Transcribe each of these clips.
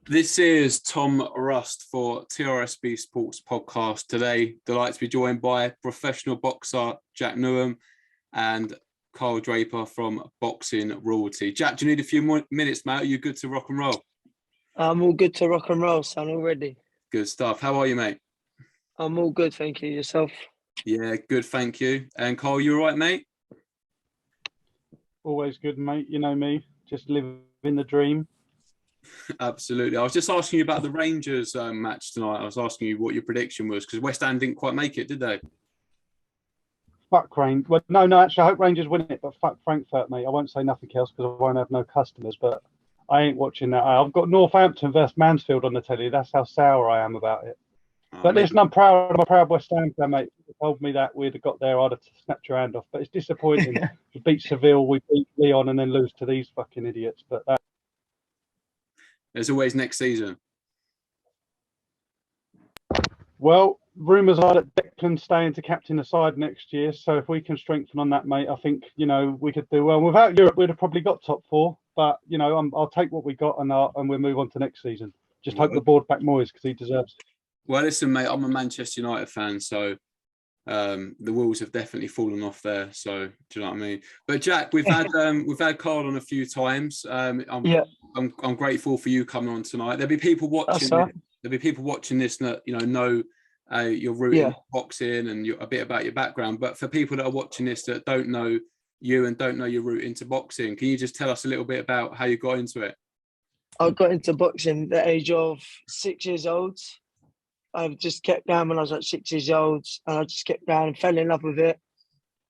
This is Tom Rust for TRSB Sports Podcast. Today, delighted to be joined by professional boxer Jack Newham and Kyle Draper from Boxing Royalty. Jack, do you need a few more minutes, mate? Are you good to rock and roll? I'm all good to rock and roll, son, already. Good stuff. How are you, mate? I'm all good, thank you. Yourself? Yeah, good, thank you. And Kyle, you all right, mate? Always good, mate. You know me, just living the dream. Absolutely. I was just asking you about the Rangers match tonight. I was asking you what your prediction was because West Ham didn't quite make it, did they? Fuck Rangers. Well, no, actually, I hope Rangers win it, but fuck Frankfurt, mate. I won't say nothing else because I won't have no customers, but I ain't watching that. I've got Northampton versus Mansfield on the telly. That's how sour I am about it. But listen, I'm proud. I'm a proud West Ham fan, mate. If you told me that we'd have got there, I'd have snapped your hand off. But it's disappointing. We beat Seville, we beat Leon, and then lose to these fucking idiots. But there's always next season. Well, rumours are that Declan's staying to captain the side next year. So if we can strengthen on that, mate, I think, we could do well. Without Europe, we'd have probably got top four. But, I'll take what we got and we'll move on to next season. Just hope the board back Moyes because he deserves it. Well, listen, mate, I'm a Manchester United fan, so the wheels have definitely fallen off there. So, do you know what I mean? But Jack, we've had Carl on a few times. I'm grateful for you coming on tonight. There'll be people watching. There'll be people watching this that know your route in boxing and a bit about your background. But for people that are watching this that don't know you and don't know your route into boxing, can you just tell us a little bit about how you got into it? I got into boxing at the age of 6 years old. I just kept going when I was like 6 years old, and I just kept going and fell in love with it.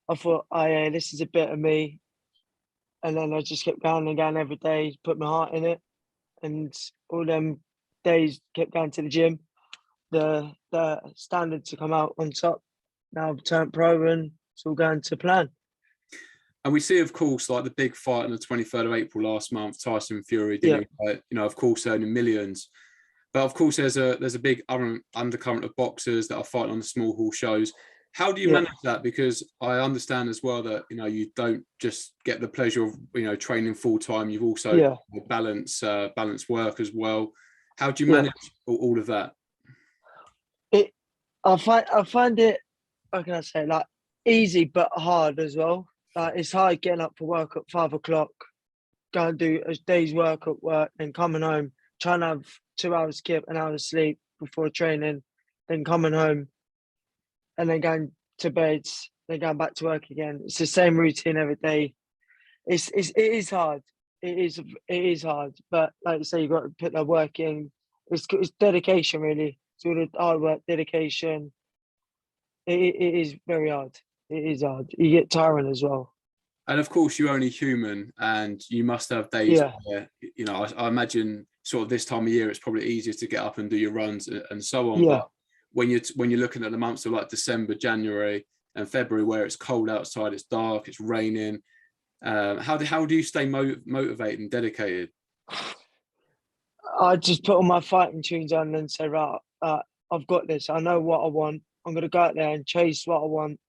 I thought, this is a bit of me. And then I just kept going and going every day, put my heart in it. And all them days kept going to the gym. The standard to come out on top. Now I've turned pro and it's all going to plan. And we see, of course, like the big fight on the 23rd of April last month, Tyson Fury, of course, earning millions. But of course, there's a big undercurrent of boxers that are fighting on the small hall shows. How do you manage that? Because I understand as well that you don't just get the pleasure of training full time. You've also balance work as well. How do you manage all of that? I find it, how can I say, like easy but hard as well. Like it's hard getting up for work at 5 o'clock, go and do a day's work at work, then coming home, trying to have 2 hours skip, an hour sleep before training, then coming home, and then going to bed, then going back to work again. It's the same routine every day. It is hard. It is hard. But like you say, you've got to put that work in. It's dedication, really. It's all the hard work, dedication. It is very hard. It is hard. You get tiring as well. And of course, you're only human, and you must have days where, I imagine sort of this time of year, it's probably easier to get up and do your runs and so on. Yeah. But when you're looking at the months of like December, January, and February, where it's cold outside, it's dark, it's raining, how do you stay motivated and dedicated? I just put all my fighting tunes on and say, right, I've got this. I know what I want. I'm going to go out there and chase what I want.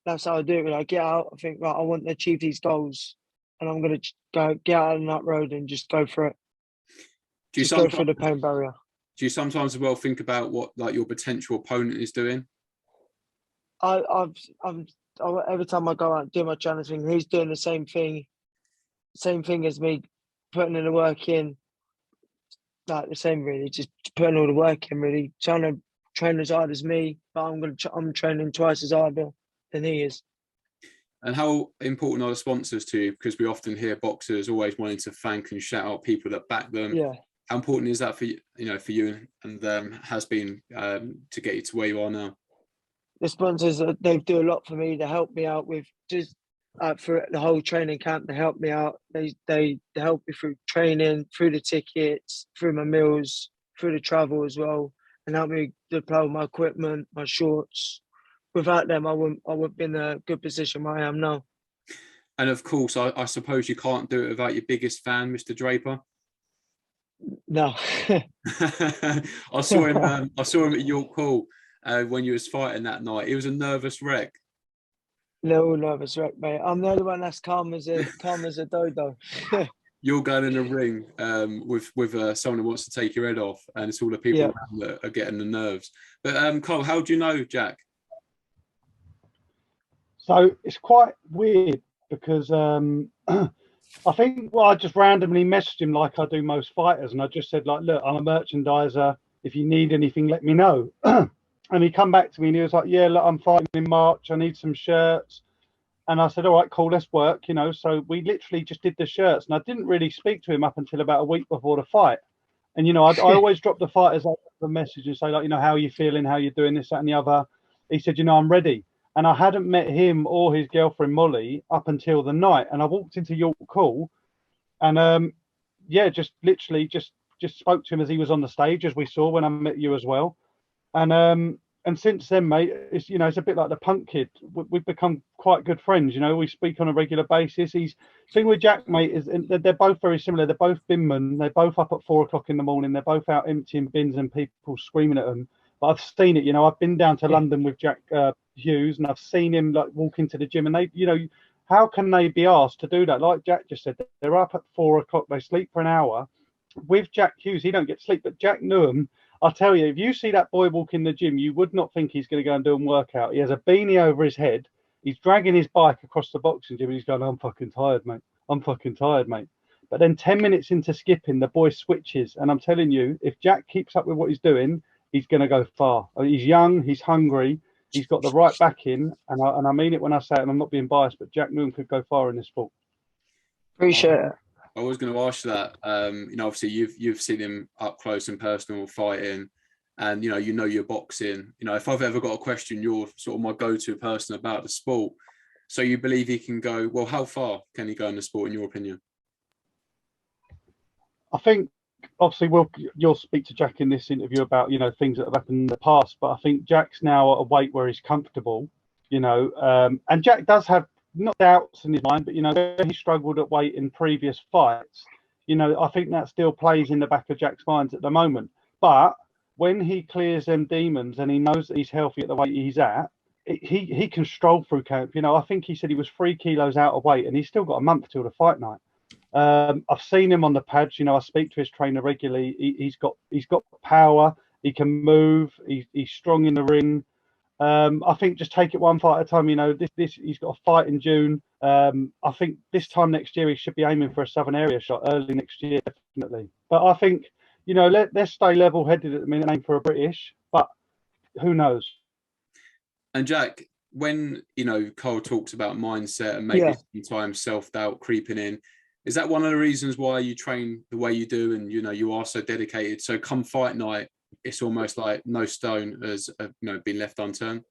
That's how I do it. When I get out, I think, right, I want to achieve these goals, and I'm going to get out on that road and just go for it. Just go through the pain barrier. Do you sometimes as well think about what like your potential opponent is doing? Every time I go out and do my training thing, he's doing the same thing as me, putting in the work in, like the same really, just putting all the work in really, trying to train as hard as me, but I'm training twice as hard than he is. And how important are the sponsors to you? Because we often hear boxers always wanting to thank and shout out people that back them. Yeah. How important is that for you and has been to get you to where you are now? The sponsors, they do a lot for me. They help me out with just for the whole training camp. They help me out. They help me through training, through the tickets, through my meals, through the travel as well, and help me deploy my equipment, my shorts. Without them, I wouldn't be in a good position where I am now. And of course, I suppose you can't do it without your biggest fan, Mr. Draper. No. I saw him at York Hall when you was fighting that night. He was a nervous wreck. Little nervous wreck, mate. I'm the only one that's calm as a dodo. you're going in a ring with someone who wants to take your head off, and it's all the people around that are getting the nerves. But Cole, how do you know Jack? So it's quite weird because I think, well, I just randomly messaged him like I do most fighters, and I just said, like, look, I'm a merchandiser. If you need anything, let me know. And he come back to me and he was like, yeah, look, I'm fighting in March. I need some shirts. And I said, all right, cool, let's work, you know. So we literally just did the shirts, and I didn't really speak to him up until about a week before the fight. And, you know, I always drop the fighters a message and say, like, you know, how are you feeling? How are you doing? This, that, and the other. He said, you know, I'm ready. And I hadn't met him or his girlfriend, Molly, up until the night. And I walked into York Hall and, yeah, just literally just spoke to him as he was on the stage, as we saw when I met you as well. And since then, mate, it's, you know, it's a bit like the punk kid. We've become quite good friends. You know, we speak on a regular basis. Thing with Jack, mate, is they're both very similar. They're both binmen. They're both up at 4 o'clock in the morning. They're both out emptying bins and people screaming at them. But I've seen it. You know, I've been down to London with Jack Hughes, and I've seen him like walk into the gym, and they, you know, how can they be asked to do that? Like Jack just said, they're up at 4 o'clock. They sleep for an hour. With Jack Hughes, he don't get sleep, but Jack Newham, I'll tell you, if you see that boy walk in the gym, you would not think he's going to go and do a workout. He has a beanie over his head. He's dragging his bike across the boxing gym, and he's going, I'm fucking tired, mate. I'm fucking tired, mate. But then 10 minutes into skipping, the boy switches. And I'm telling you, if Jack keeps up with what he's doing, he's going to go far. He's young. He's hungry. He's got the right backing. And I mean it when I say it, and I'm not being biased, but Jack Newham could go far in this sport. Appreciate it. I was going to ask you that. You know, obviously you've seen him up close and personal fighting, and you know your boxing. You know, if I've ever got a question, you're sort of my go-to person about the sport. So you believe he can go? Well, how far can he go in the sport, in your opinion? I think obviously you'll speak to Jack in this interview about, you know, things that have happened in the past, but I think Jack's now at a weight where he's comfortable, you know, and Jack does have not doubts in his mind, but, you know, he struggled at weight in previous fights. You know, I think that still plays in the back of Jack's mind at the moment. But when he clears them demons and he knows that he's healthy at the weight he's at, he can stroll through camp. You know, I think he said he was 3 kilos out of weight, and he's still got a month till the fight night. I've seen him on the pads. You know, I speak to his trainer regularly. He's got power. He can move. He's strong in the ring. I think just take it one fight at a time. You know, this he's got a fight in June. I think this time next year he should be aiming for a Southern Area shot early next year, definitely. But I think, you know, let's stay level-headed at the minute, aim for a British. But who knows? And Jack, when you know Cole talks about mindset and maybe sometimes self-doubt creeping in, is that one of the reasons why you train the way you do, and you know you are so dedicated? So come fight night, it's almost like no stone has you know been left unturned.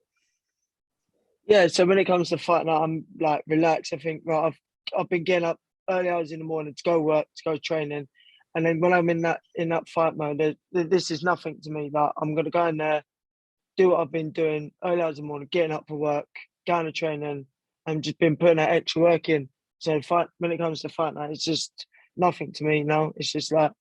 Yeah, so when it comes to fight night, I'm like relaxed. I think, right, I've been getting up early hours in the morning to go work, to go training, and then when I'm in that fight mode, this is nothing to me. Like, I'm gonna go in there, do what I've been doing early hours in the morning, getting up for work, going to training, and just been putting that extra work in. So when it comes to fight night, it's just nothing to me now. It's just like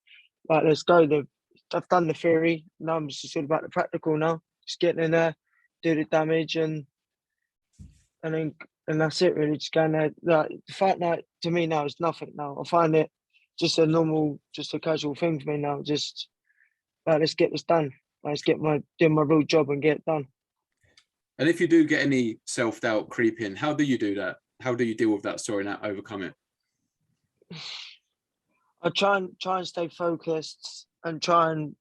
let's go. I've done the theory. Now I'm just all about the practical now. Just getting in there, do the damage, and that's it really. Just going there. Like, the fight night to me now is nothing now. I find it just a normal, just a casual thing for me now. Just like, let's get this done. Let's do my real job and get it done. And if you do get any self-doubt creep in, how do you do that? How do you deal with that story and overcome it? I try and stay focused and try and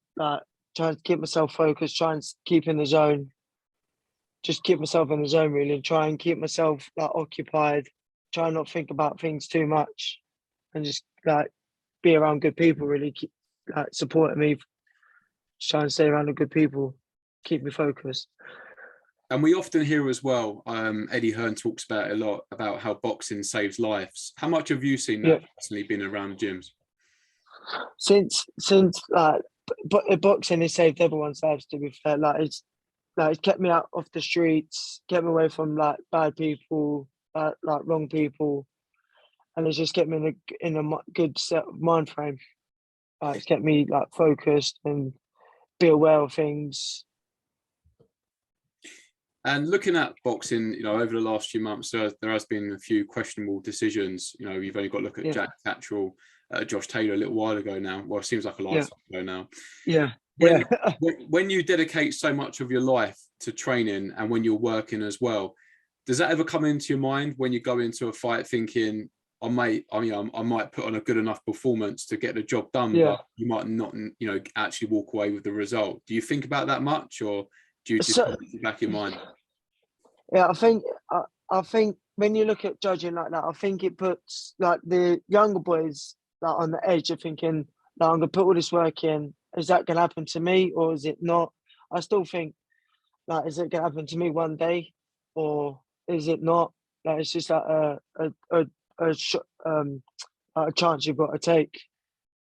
keep myself focused, try and keep in the zone. Just keep myself in the zone really, and try and keep myself like occupied, try and not think about things too much, and just like be around good people really, keep like supporting me. Just try and stay around the good people, keep me focused. And we often hear as well, Eddie Hearn talks about it a lot, about how boxing saves lives. How much have you seen that personally, been around the gyms? Since boxing has saved everyone's lives, to be fair. It's kept me out of the streets, kept me away from like bad people, like wrong people, and it's just kept me in a good set of mind frame. It's kept me like focused and be aware of things. And looking at boxing, you know, over the last few months, there has been a few questionable decisions. You know, you've only got to look at Jack Catterall Josh Taylor a little while ago now. Well, it seems like a lifetime ago now. Yeah. When you dedicate so much of your life to training and when you're working as well, does that ever come into your mind when you go into a fight thinking, I might put on a good enough performance to get the job done, but you might not, actually walk away with the result? Do you think about that much, or do you just put it back in mind? Yeah, I think when you look at judging like that, I think it puts like the younger boys like on the edge of thinking, like, I'm gonna put all this work in. Is that gonna happen to me or is it not? I still think, like, is it gonna happen to me one day, or is it not? Like, it's just like a chance you've got to take,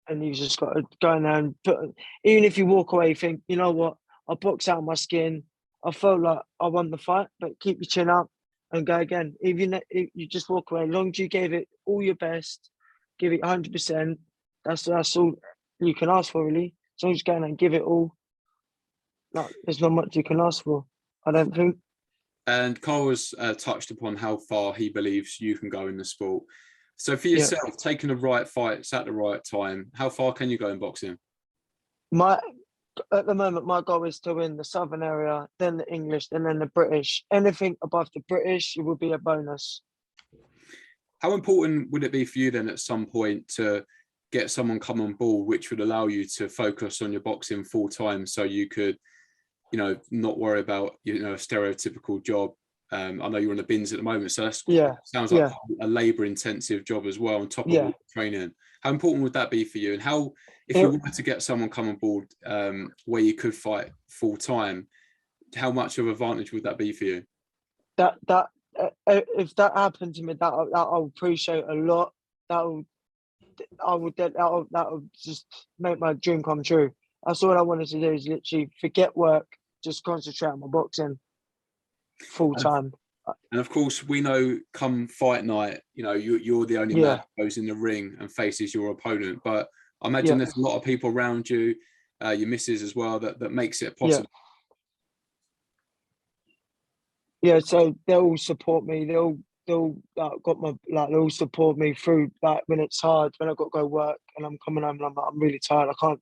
and you've just got to go in there and put. Even if you walk away, you think, you know what, I boxed out my skin. I felt like I won the fight, but keep your chin up and go again. Even if you just walk away, as long as you gave it all your best, give it 100%. That's all you can ask for, really. As long as you go in and give it all, like, there's not much you can ask for, I don't think. And Carl has touched upon how far he believes you can go in the sport. So for yourself, taking the right fights at the right time, how far can you go in boxing? At the moment, my goal is to win the Southern area, then the English, and then the British. Anything above the British, it would be a bonus. How important would it be for you then at some point to get someone come on board, which would allow you to focus on your boxing full time, so you could, not worry about, a stereotypical job? I know you're on the bins at the moment, so that sounds like a labour intensive job as well on top of all the training. How important would that be for you? And how, if you were to get someone come on board where you could fight full time, how much of an advantage would that be for you? That if that happened to me, that I'll appreciate a lot. That would just make my dream come true. That's all I wanted to do, is literally forget work, just concentrate on my boxing full time. And of course, we know come fight night, you're the only man who goes in the ring and faces your opponent. But I imagine there's a lot of people around you, your missus as well, that makes it possible. Yeah, so they'll support me. They'll support me through, like, when it's hard, when I've got to go work and I'm coming home and I'm like, I'm really tired. I can't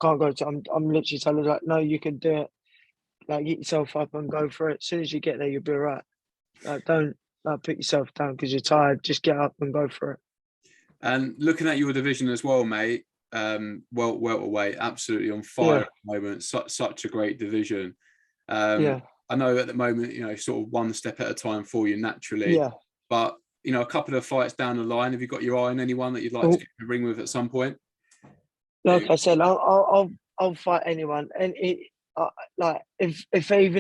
go to. I'm literally telling them, like, no, you can do it. Like, get yourself up and go for it. As soon as you get there, you'll be all right. Like, don't put yourself down because you're tired. Just get up and go for it. And looking at your division as well, mate, welterweight, absolutely on fire at the moment. Such a great division. I know at the moment, sort of one step at a time for you naturally. Yeah. But, a couple of fights down the line, have you got your eye on anyone that you'd like to get in the ring with at some point? Like I said, I'll fight anyone. And even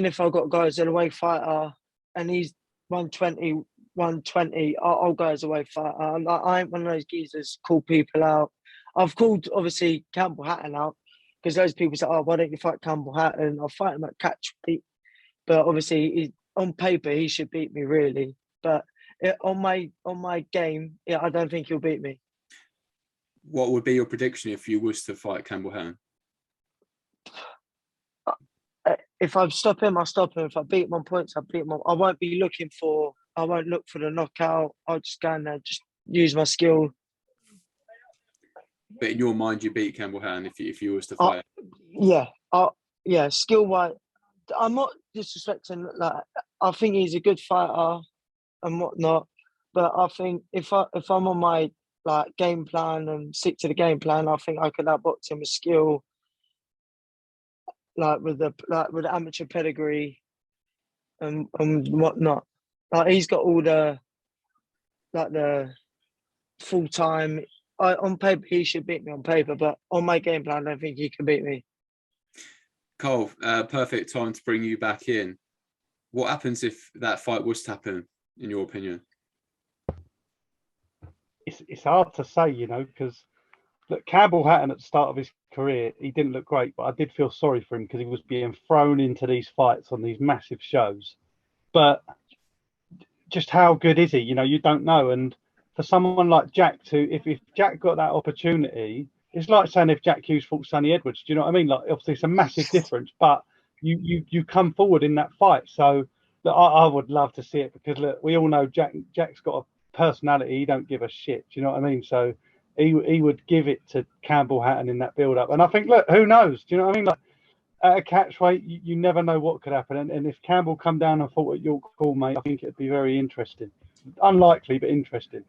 if I've got guys an away fighter and he's 120, I'll go as a away fighter. I ain't one of those geezers call people out. I've called, obviously, Campbell Hatton out because those people say, oh, why don't you fight Campbell Hatton? I'll fight him at catch weight. But obviously, on paper, he should beat me, really. But on my game, I don't think he'll beat me. What would be your prediction if you was to fight Campbell Hatton? If I stop him, I'll stop him. If I beat him on points, I beat him on. I won't look for the knockout. I'll just go in there, just use my skill. But in your mind, you beat Campbell Hatton if you was to fight? Yeah, skill-wise. I'm not disrespecting. Like, I think he's a good fighter and whatnot. But I think if I'm on my game plan and stick to the game plan, I think I could outbox him with skill. With the amateur pedigree and whatnot. He's got all the full time. On paper, he should beat me on paper, but on my game plan, I don't think he can beat me. Cole, perfect time to bring you back in. What happens if that fight was to happen, in your opinion? It's hard to say, because look, Campbell Hatton at the start of his career, he didn't look great, but I did feel sorry for him because he was being thrown into these fights on these massive shows. But just how good is he? You don't know. And for someone like Jack if Jack got that opportunity, it's like saying if Jack Hughes fought Sonny Edwards. Do you know what I mean? Like, obviously it's a massive difference, but you come forward in that fight. So look, I would love to see it because look, we all know Jack's got a personality. He don't give a shit. Do you know what I mean? So he would give it to Campbell Hatton in that build-up. And I think, look, who knows? Do you know what I mean? Like, at a catch weight, you never know what could happen. And if Campbell come down and fought at York Hall, mate, I think it'd be very interesting. Unlikely, but interesting.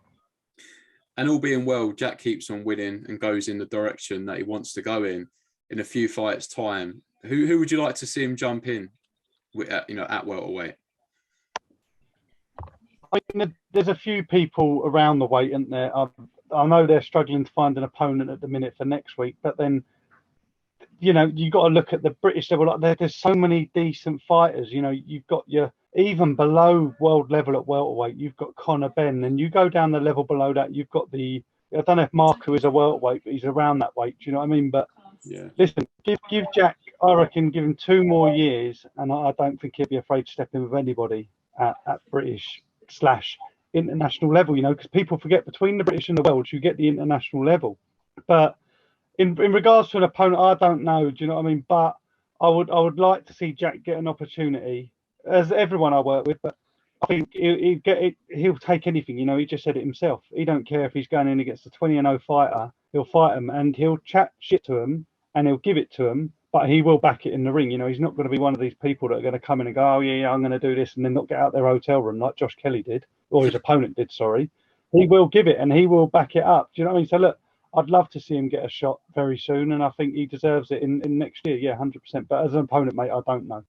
And all being well, Jack keeps on winning and goes in the direction that he wants to go in a few fights' time. Who would you like to see him jump in, at welterweight? I mean, there's a few people around the weight, isn't there? I know they're struggling to find an opponent at the minute for next week, but then, you got to look at the British level. Like there's so many decent fighters. You've got your even below world level at welterweight. You've got Conor Benn, and you go down the level below that. You've got I don't know if Marku is a welterweight, but he's around that weight. Do you know what I mean? But yeah, listen, give Jack. I reckon give him 2 more years, and I don't think he'll be afraid to step in with anybody at British/international level. Because people forget between the British and the world, you get the international level, but in regards to an opponent, I don't know. Do you know what I mean? But I would like to see Jack get an opportunity, as everyone I work with. But I think he'll take anything. He just said it himself. He don't care if he's going in against a 20-0 fighter. He'll fight him and he'll chat shit to him and he'll give it to him. But he will back it in the ring. He's not going to be one of these people that are going to come in and go, oh yeah, I'm going to do this, and then not get out their hotel room like Josh Kelly did, or his opponent did. Sorry, he will give it and he will back it up. Do you know what I mean? So look, I'd love to see him get a shot very soon, and I think he deserves it in next year. Yeah, 100%. But as an opponent, mate, I don't know.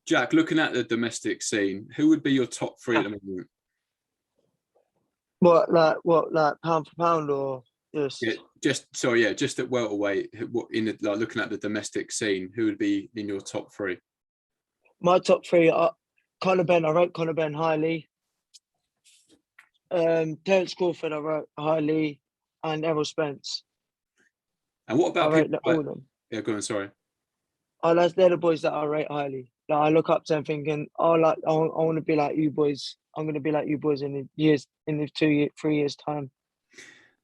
Jack, looking at the domestic scene, who would be your top 3 at the moment? What, like pound for pound, or just? Yeah, just at welterweight. Looking at the domestic scene, who would be in your top 3? My top 3 are Conor Benn. I rate Conor Benn highly. Terence Crawford, I rate highly. And Errol Spence. And what about people? All of them. Yeah, go on. Sorry. They're the boys that I rate highly. Like, I look up to them thinking, I want to be like you boys. I'm going to be like you boys in the 3 years time.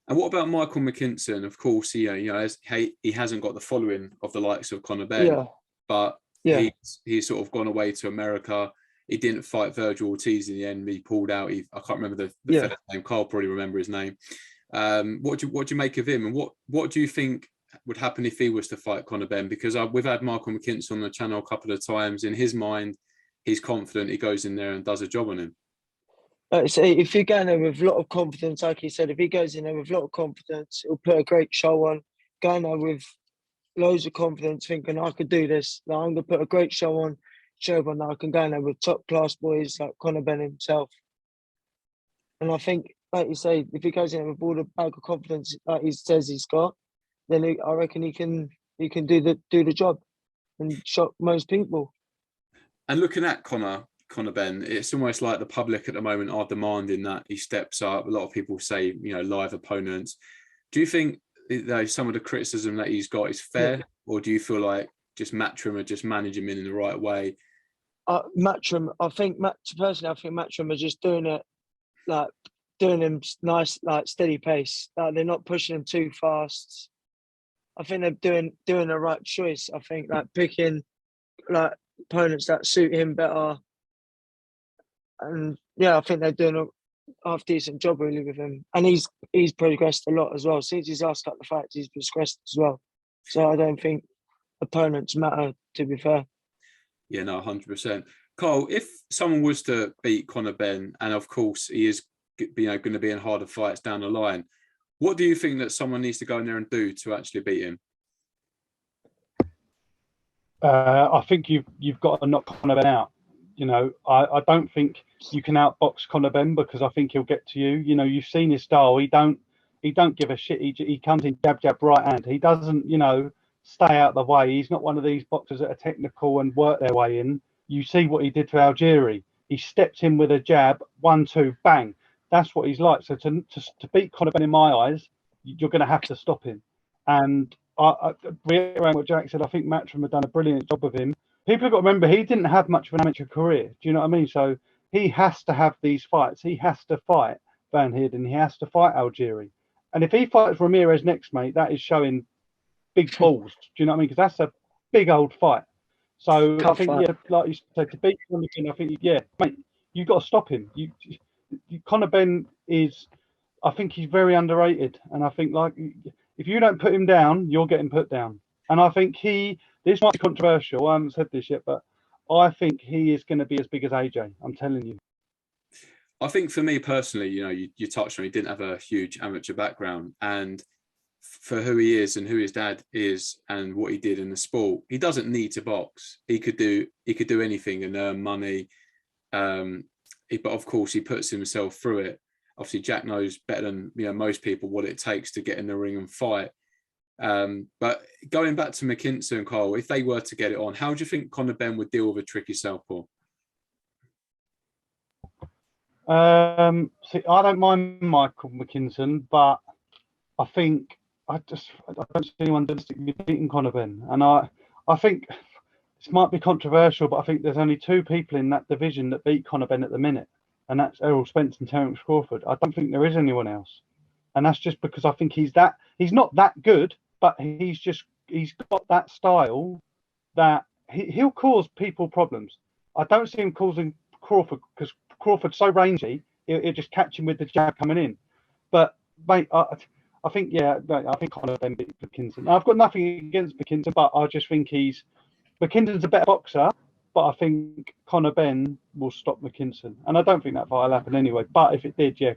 And what about Michael McKinson? Of course, he hasn't got the following of the likes of Conor Benn, but he's sort of gone away to America. He didn't fight Virgil Ortiz in the end. He pulled out. I can't remember the fella's name. Carl probably remember his name. What do you make of him, and what do you think would happen if he was to fight Conor Benn? Because we've had Michael McKinson on the channel a couple of times. In his mind, he's confident. He goes in there and does a job on him. So if you go in there with a lot of confidence, like he said, if he goes in there with a lot of confidence, he'll put a great show on. Go in there with loads of confidence, thinking I could do this. Like, I'm going to put a great show on that I can go in there with top class boys like Conor Benn himself. And I think, like you say, if he goes in with all the bag of confidence like he says he's got, then I reckon he can do the job and shock most people. And looking at Conor Benn, it's almost like the public at the moment are demanding that he steps up. A lot of people say, live opponents. Do you think some of the criticism that he's got is fair, or do you feel like just Matchroom are just managing him in the right way? Matchroom, personally, I think Matchroom are just doing it like doing him nice, like steady pace. Like, they're not pushing him too fast. I think they're doing the right choice. I think like picking like opponents that suit him better. And I think they're doing a half decent job really with him. And he's progressed a lot as well. Since his last couple of fights, he's progressed as well. So I don't think opponents matter, to be fair. Yeah, no, 100%. Carl, if someone was to beat Conor Benn, and of course he is going to be in harder fights down the line, what do you think that someone needs to go in there and do to actually beat him? I think you've got to knock Conor Benn out. I don't think you can outbox Conor Benn, because I think he'll get to you. You've seen his style. He don't give a shit. He comes in jab, right hand. He doesn't, stay out the way. He's not one of these boxers that are technical and work their way in. You see what he did to Algieri. He stepped in with a jab, 1-2, bang. That's what he's like. So to beat Conor Benn, in my eyes, you're going to have to stop him. And I reiterate what Jack said. I think Matchroom have done a brilliant job of him. People have got to remember, he didn't have much of an amateur career. Do you know what I mean? So he has to have these fights. He has to fight Van Heerden. He has to fight Algieri. And if he fights Ramirez next, mate, that is showing big balls. Do you know what I mean? Because that's a big old fight. So I think, like you said, to beat him, I think, mate, you've got to stop him. Conor Benn is, I think he's very underrated, and I think like if you don't put him down, you're getting put down. And I think this might be controversial. I haven't said this yet, but I think he is going to be as big as AJ. I'm telling you. I think for me personally, you touched on he didn't have a huge amateur background, and for who he is and who his dad is and what he did in the sport, he doesn't need to box. He could do anything and earn money. But of course, he puts himself through it. Obviously, Jack knows better than most people what it takes to get in the ring and fight. But going back to McKinson and Kyle, if they were to get it on, how do you think Conor Benn would deal with a tricky southpaw? See, I don't mind Michael McKinson, but I think I don't see anyone beating Conor Benn, and I think this might be controversial, but I think there's only two people in that division that beat Conor Benn at the minute, and that's Errol Spence and Terence Crawford. I don't think there is anyone else, and that's just because I think he's not that good, but he's got that style that he'll cause people problems. I don't see him causing Crawford because Crawford's so rangy, he'll just catch him with the jab coming in. But mate, I think Conor Benn beat McKinson. I've got nothing against McKinson, but I just think McKinson's a better boxer, but I think Conor Benn will stop McKinson. And I don't think that fight will happen anyway. But if it did, yeah.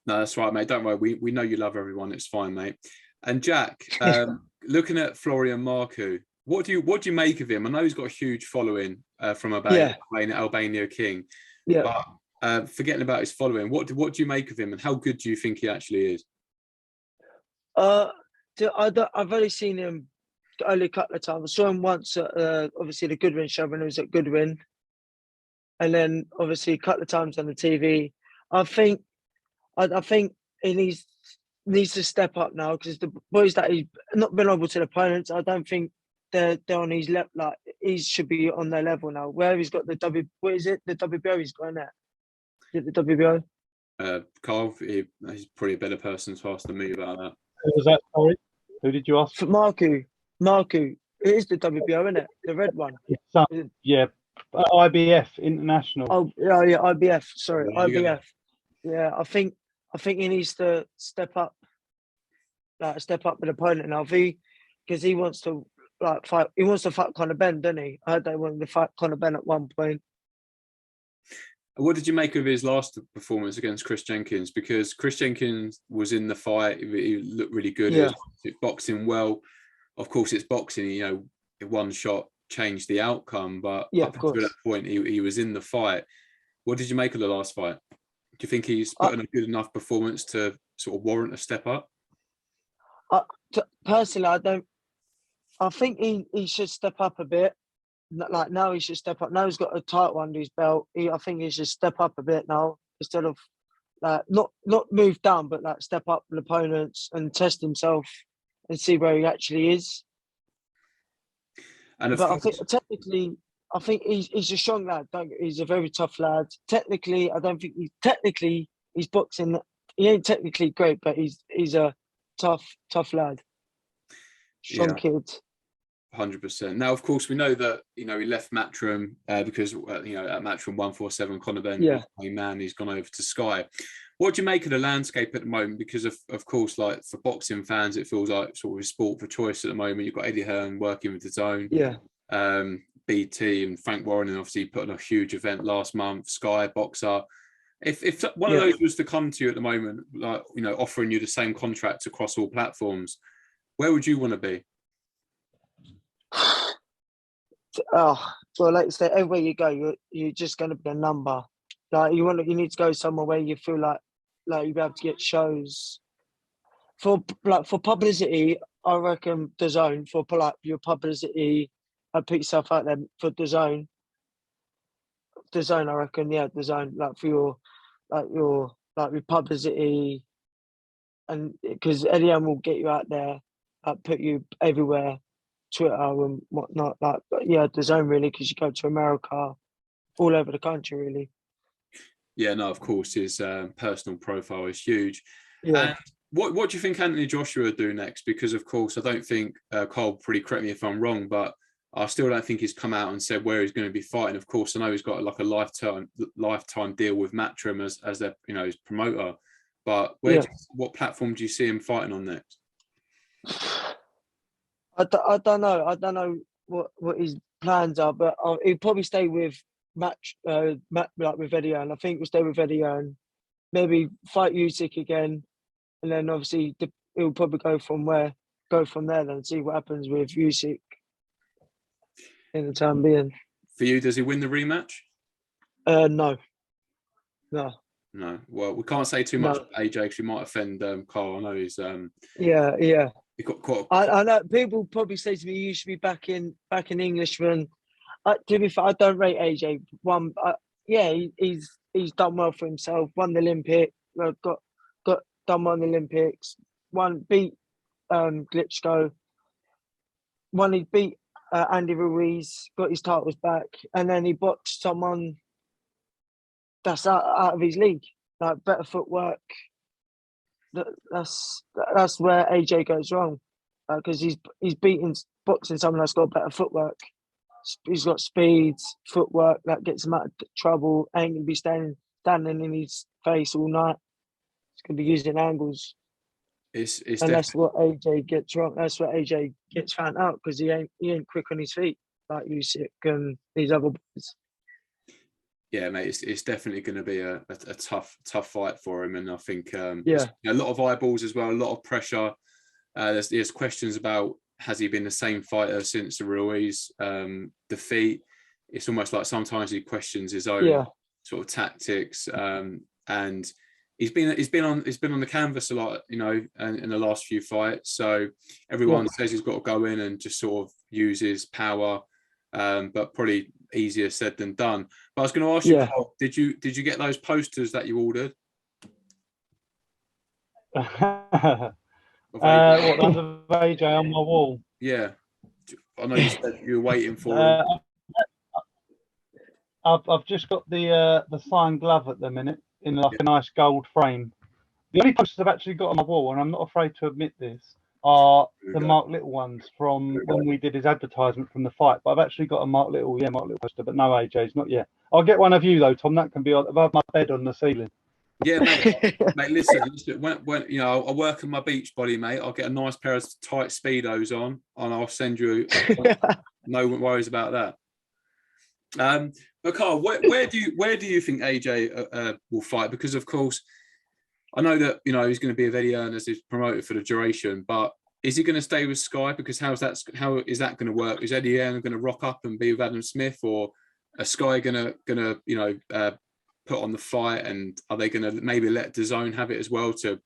No, that's right, mate. Don't worry. We know you love everyone. It's fine, mate. And Jack, looking at Florian Marku, what do you make of him? I know he's got a huge following from Albania King. Yeah. But forgetting about his following, what do you make of him, and how good do you think he actually is? I've only seen him only a couple of times. I saw him once at obviously the Goodwin show when he was at Goodwin, and then obviously a couple of times on the TV. I think he needs to step up now, because the boys that he's not been able to the opponents, I don't think they're on his level. Like, he should be on their level now. Where he's got the WBO he's got in there. Is it the WBO? Carl, he's probably a better person to ask than me about that. Who was that? Sorry, who did you ask? For Marku. It is the WBO, isn't it? The red one. Yeah, IBF International. Oh yeah, IBF. Sorry, There you go. IBF. Yeah, I think he needs to step up an opponent now. Because he wants to fight. He wants to fight Conor Benn, doesn't he? I heard they wanted to fight Conor Benn at one point. What did you make of his last performance against Chris Jenkins? Because Chris Jenkins was in the fight. He looked really good. Yeah. He was boxing well. Of course, it's boxing. One shot changed the outcome. But Yeah, up of course. until that point, he was in the fight. What did you make of the last fight? Do you think he's put in a good enough performance to sort of warrant a step up? Personally, I don't. I think he should step up a bit. Like, now he should step up. Now he's got a title under his belt. I think he should step up a bit now, instead of not move down, but step up with opponents and test himself and see where he actually is. And I think technically, he's a strong lad. He's a very tough lad. Technically, I don't think he's boxing. He ain't technically great, but he's a tough lad. Strong kid. 100%. Now, of course, we know that he left Matchroom because at Matchroom 147, Conor Benn, he's gone over to Sky. What do you make of the landscape at the moment? Because of course, like, for boxing fans, it feels like sort of a sport for choice at the moment. You've got Eddie Hearn working with DAZN, BT, and Frank Warren, and obviously put on a huge event last month. Sky Boxer. If one of those was to come to you at the moment, like, offering you the same contract across all platforms, where would you want to be? Oh, well, like you say, everywhere you go, you're just going to be a number. Like, you need to go somewhere where you feel like you'll be able to get shows. For publicity, I reckon DAZN, for your publicity, and put yourself out there for DAZN. DAZN, I reckon, DAZN, for your publicity, and because Eddie Hearn will get you out there, put you everywhere. Twitter and whatnot, DAZN really, because you go to America, all over the country, really. Yeah, no, of course, his personal profile is huge. Yeah. And what do you think Anthony Joshua will do next? Because of course, I don't think Carl, probably correct me if I'm wrong, but I still don't think he's come out and said where he's going to be fighting. Of course, I know he's got like a lifetime deal with Matchroom as their his promoter. but what platform do you see him fighting on next? I don't know. I don't know what his plans are, but he'll probably stay with match like with Eddie Hearn. I think we'll stay with Eddie Hearn. Maybe fight Usyk again, and then obviously he'll probably go from there. Then see what happens with Usyk in the time being. For you, does he win the rematch? No. No. Well, we can't say too much about AJ because we might offend Carl. I know he's Yeah. He got quite. I know people probably say to me, "You should be back in Englishman." To be fair, I don't rate AJ. He's done well for himself. Won the Olympic. Got done well in the Olympics. Beat Glitchko. He beat Andy Ruiz. Got his titles back, and then he boxed someone that's out of his league. Like better footwork. That's where AJ goes wrong, because he's boxing someone that's got better footwork. He's got speed, footwork that gets him out of trouble. Ain't gonna be standing in his face all night. He's gonna be using angles. That's what AJ gets wrong. That's what AJ gets found out, because he ain't quick on his feet like Usyk and these other boys. Yeah, mate, it's definitely going to be a tough fight for him, and I think a lot of eyeballs as well, a lot of pressure. There's questions about, has he been the same fighter since the Ruiz defeat? It's almost like sometimes he questions his own sort of tactics, and he's been on the canvas a lot, in the last few fights. So everyone says he's got to go in and just sort of use his power, but probably easier said than done. But I was going to ask you, Carl, did you get those posters that you ordered? What, of AJ on my wall? Yeah, I know you said you were waiting for I've just got the signed glove at the minute in like a nice gold frame. The only posters I've actually got on my wall, and I'm not afraid to admit this, are the Mark Little ones from when we did his advertisement from the fight. But I've actually got a Mark Little poster, but no AJ's, not yet. I'll get one of you though, Tom. That can be above my bed on the ceiling. Yeah, mate. Listen. When I work on my beach body, mate, I'll get a nice pair of tight speedos on, and I'll send you. No worries about that. But Carl, where do you think AJ will fight? Because of course, I know that he's going to be a Eddie Hearn as his promoter for the duration, but is he going to stay with Sky? Because how is that going to work? Is Eddie Hearn going to rock up and be with Adam Smith, or are Sky going to put on the fight, and are they going to maybe let DAZN have it as well to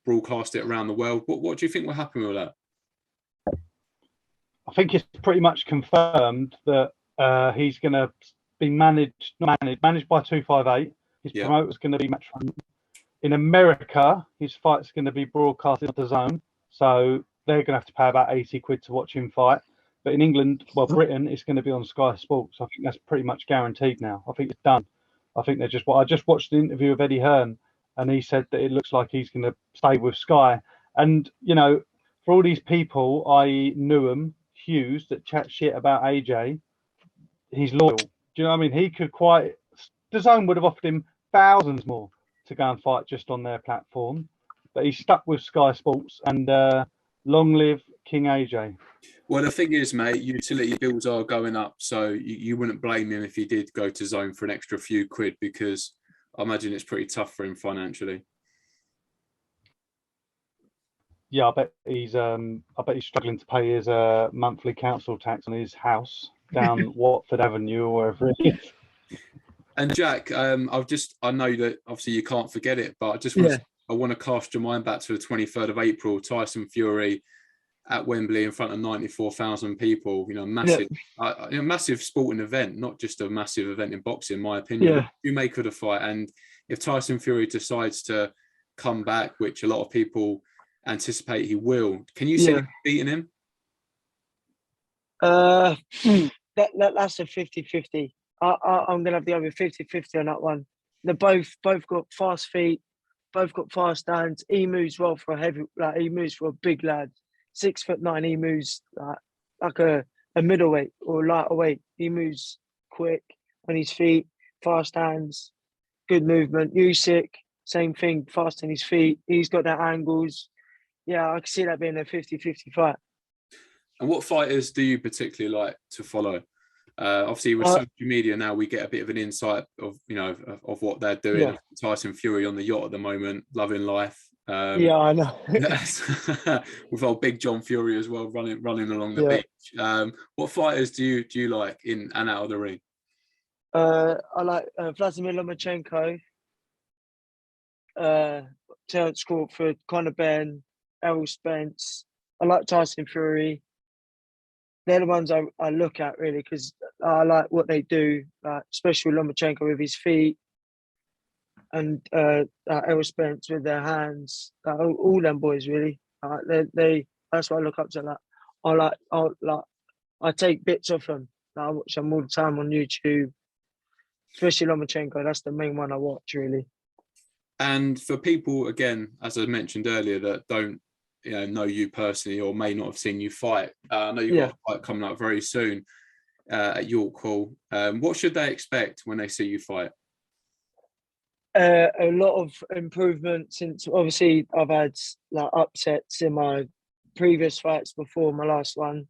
broadcast it around the world? What do you think will happen with that? I think it's pretty much confirmed that he's going to be managed by 258. His promoter's going to be Matchroom. In America, his fight's going to be broadcasted on DAZN, so they're going to have to pay about 80 quid to watch him fight. But in England, Britain, it's going to be on Sky Sports. I think that's pretty much guaranteed now. I think it's done. I think I just watched the interview of Eddie Hearn, and he said that it looks like he's going to stay with Sky. And for all these people, i.e. Newham, Hughes, that chat shit about AJ, he's loyal. Do you know what I mean? He could DAZN would have offered him thousands more to go and fight just on their platform, but he's stuck with Sky Sports, and long live King AJ. Well, the thing is, mate, utility bills are going up, so you wouldn't blame him if he did go to DAZN for an extra few quid, because I imagine it's pretty tough for him financially. Yeah, I bet he's struggling to pay his monthly council tax on his house down Watford Avenue or wherever it is. And Jack, I know that obviously you can't forget it, but I want to cast your mind back to the 23rd of April, Tyson Fury at Wembley in front of 94,000 people. Massive sporting event, not just a massive event in boxing, in my opinion. What do you make of the fight? And if Tyson Fury decides to come back, which a lot of people anticipate he will, can you see him beating him? That's a 50-50. I'm going to have the over 50-50 on that one. They both got fast feet, both got fast hands. He moves well for he moves for a big lad. 6'9". He moves like a middleweight or lighter weight. He moves quick on his feet, fast hands, good movement. Usyk, same thing, fast in his feet. He's got the angles. Yeah, I can see that being a 50-50 fight. And what fighters do you particularly like to follow? Obviously, with social media now, we get a bit of an insight of of what they're doing. Yeah. Tyson Fury on the yacht at the moment, loving life. Yeah, I know. With old Big John Fury as well, running along the beach. What fighters do you like in and out of the ring? I like Vladimir Lomachenko, Terence Crawford, Conor Benn, Errol Spence. I like Tyson Fury. They're the ones I look at really because I like what they do, especially Lomachenko with his feet and Errol Spence with their hands. All them boys really. They that's what I look up to. I take bits of them. I watch them all the time on YouTube, especially Lomachenko. That's the main one I watch really. And for people, again, as I mentioned earlier, that don't know you personally or may not have seen you fight, I know you've got a fight coming up very soon at York Hall. What should they expect when they see you fight? A lot of improvement since obviously I've had upsets in my previous fights before my last one.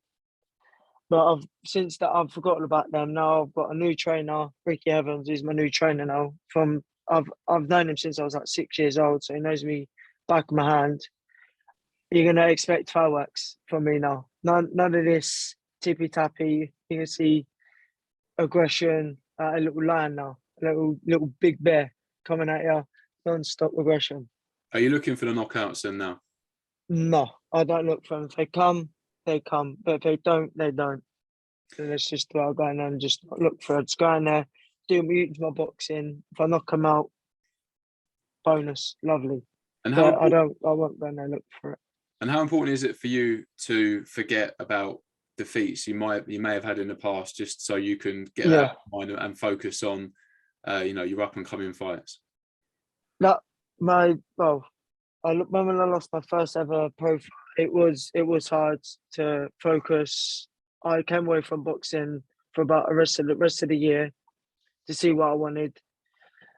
But since that I've forgotten about them. Now I've got a new trainer, Ricky Evans, who's my new trainer now. I've known him since I was 6 years old, so he knows me back of my hand. You're gonna expect fireworks from me now. None of this tippy tappy. You're gonna see aggression, a little lion now, a little big bear coming at you, non-stop aggression. Are you looking for the knockouts then now? No, I don't look for them. If they come, they come. But if they don't, they don't. So let's just go in there and just look for it. Just go in there, use my boxing. If I knock them out, bonus, lovely. And I won't go in there and look for it. And how important is it for you to forget about defeats you may have had in the past, just so you can get that out of mind and focus on your up and coming fights? When I lost my first ever pro fight, it was hard to focus. I came away from boxing for about the rest of the year to see what I wanted,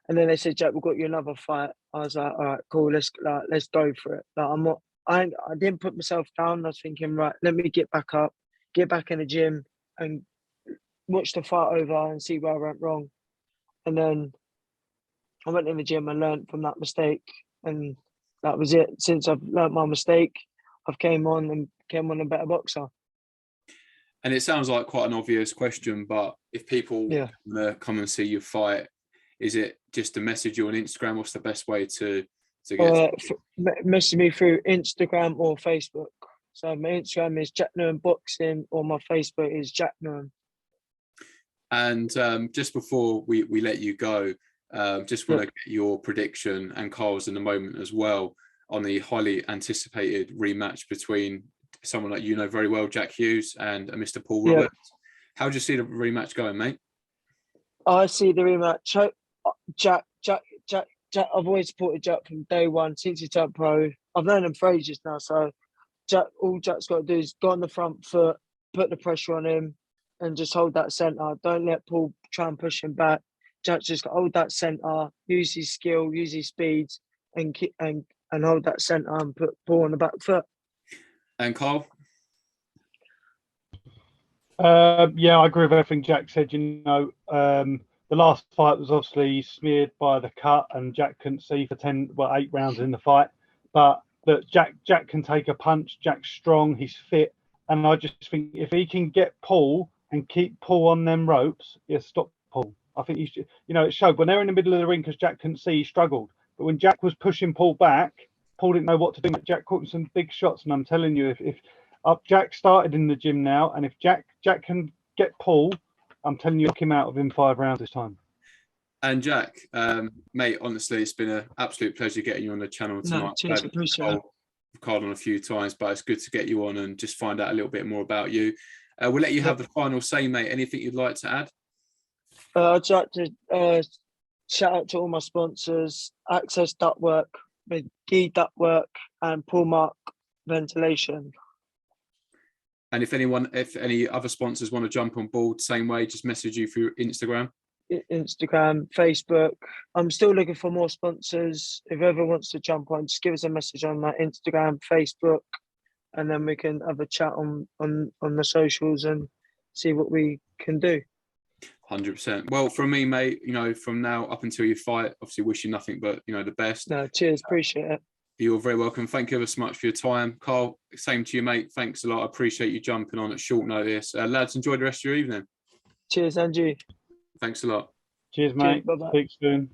and then they said, "Jack, we've got you another fight." I was like, "All right, cool, let's go for it." I didn't put myself down. I was thinking, right, let me get back up, get back in the gym, and watch the fight over and see where I went wrong. And then I went in the gym and learned from that mistake, and that was it. Since I've learned my mistake, I've came on a better boxer. And it sounds like quite an obvious question, but if people want to come and see you fight, is it just to message you on Instagram? What's the best way to get? Message me through Instagram or Facebook. So my Instagram is Jack Newham Boxing, or my Facebook is Jack Newham. And just before we let you go, just want to get your prediction and Carl's in a moment as well on the highly anticipated rematch between someone like very well, Jack Hughes, and Mr. Paul Roberts. How do you see the rematch going, mate? I see the rematch. Jack. I've always supported Jack from day one since he turned pro. I've known him for ages now, so all Jack's got to do is go on the front foot, put the pressure on him, and just hold that centre. Don't let Paul try and push him back. Jack's just got to hold that centre, use his skill, use his speed, and hold that centre and put Paul on the back foot. And Carl? I agree with everything Jack said. The last fight was obviously smeared by the cut, and Jack couldn't see for 8 rounds in the fight. But Jack can take a punch. Jack's strong. He's fit, and I just think if he can get Paul and keep Paul on them ropes, he'll stop Paul. I think it showed when they were in the middle of the ring because Jack couldn't see. He struggled, but when Jack was pushing Paul back, Paul didn't know what to do. Jack caught some big shots, and I'm telling you, if Jack started in the gym now, and if Jack can get Paul, I'm telling you, knock him out within 5 rounds this time. And Jack, mate, honestly, it's been an absolute pleasure getting you on the channel tonight. No, cheers, appreciate it. I've called on a few times, but it's good to get you on and just find out a little bit more about you. We'll let you have the final say, mate. Anything you'd like to add? I'd like to shout out to all my sponsors: Access Ductwork, McGee Ductwork, and Paul Mark Ventilation. And if any other sponsors want to jump on board, same way, just message you through Instagram. Instagram, Facebook. I'm still looking for more sponsors. If whoever wants to jump on, just give us a message on my Instagram, Facebook, and then we can have a chat on the socials and see what we can do. 100%. Well, from me, mate, you know, from now up until you fight, obviously wish you nothing but, you know, the best. No, cheers. Appreciate it. You're very welcome. Thank you ever so much for your time. Carl, same to you, mate. Thanks a lot. I appreciate you jumping on at short notice. Lads, enjoy the rest of your evening. Cheers, Andrew. Thanks a lot. Cheers, mate. Bye-bye. Speak soon.